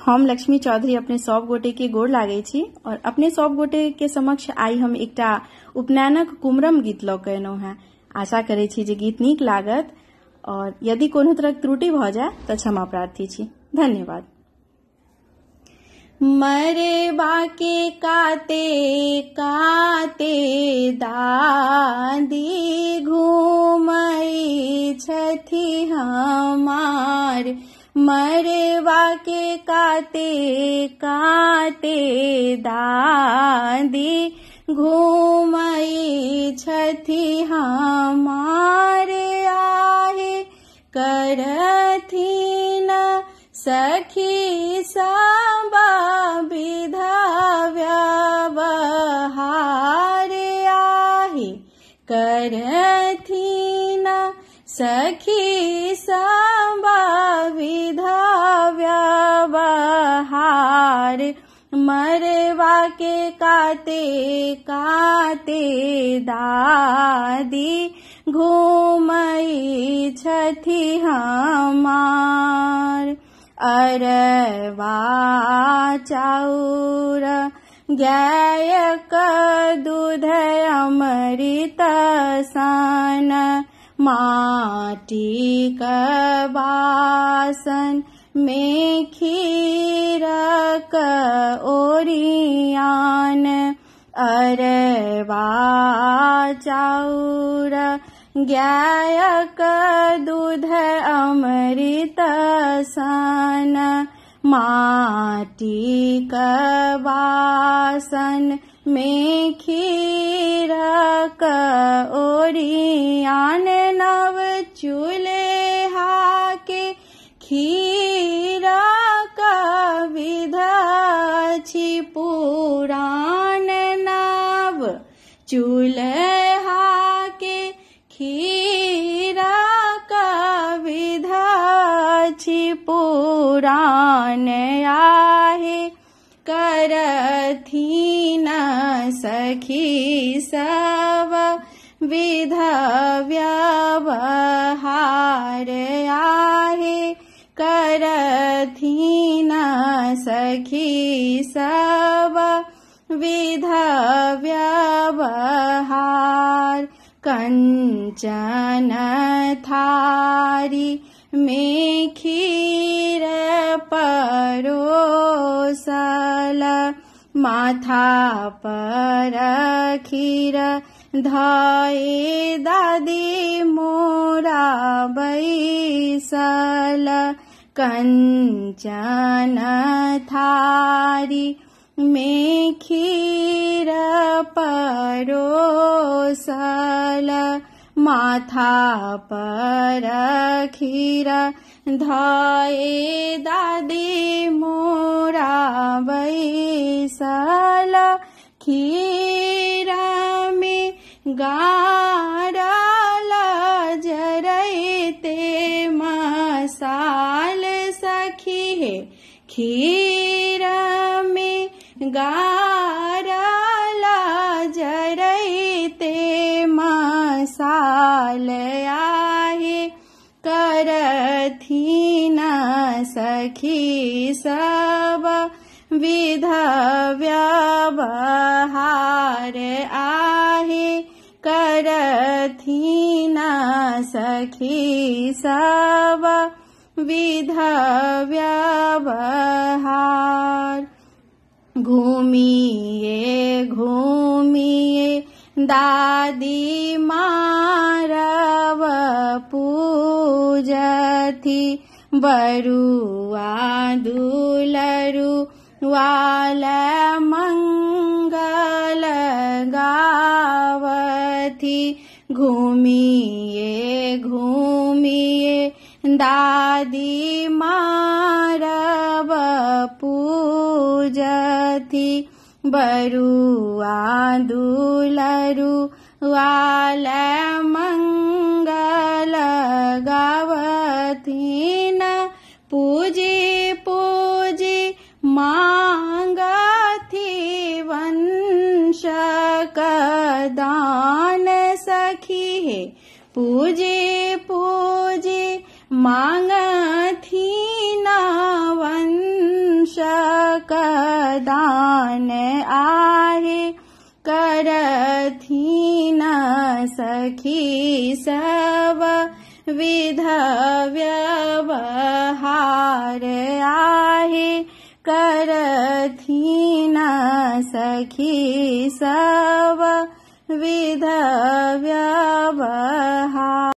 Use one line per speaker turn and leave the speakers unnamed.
हम लक्ष्मी चौधरी अपने सब गोटे के गोड़ लागे छी और अपने सब गोटे के समक्ष आई हम एकटा उपनयनक कुमरम गीत लऽ के एलहुं हैं। आशा करे छी जे गीत नीक लागत और यदि कोनो तरह त्रुटि भ जाय तऽ क्षमा प्रार्थी छी। धन्यवाद। मरे बाके काते काते दादी घूमई छथि हमार, मरे बाके काते काते दादी घूमई छथि हमार, आहे करथिन सखी सबा विधा व्यवहार, आहे करथिन सखी सबा विधा व्यवहार, मरवा के काते काते दादी घूमई छथि हमार, अरवा चाउर गायक दूध अमृत सन, माटी का बासन में खीर का ओरियान, अरवा चाउर गायक दूध अमृत सन, माटी का बासन में खीर का ओरियान, नव चूल्हा के खीर का विधा छी पुरान, नव चूल्हा के खीर का विधा छी पुरान, आहे करथिन सखी सब विधा व्यवहार, आहे करथिन सखी सब विधा व्यवहार, कंचन थारी में खीर परोसल, माथा पर खीर धए दादी मोरा बैसल, कंचन थारी में खीर परोसल, माथा पर खीर धए दादी मोरा बैसल, खीर में गारल जरैते मसाल सखी है, खीर में गारल जरैते मसाल, आहे करथिन सखी सब विधा व्यवहार, आहे करथिन सखी सब विधा व्यवहार, घूमिए घूमिए दादी मारव पूजथि, बरुआ दुलरु वाला मंगल गावथि, घूमिए घूमिए दादी मारव पूजथि, बरुआ दुलरु वाला मंगल गावथिन, पूजी पूजी मांगथि वंश का दान सखी है, पूजी पूजी मांगथि न वंश दान आहे, करथिन सखी सब विध व्यवहार आहे, करथिन सखी सब विध व्यवहार।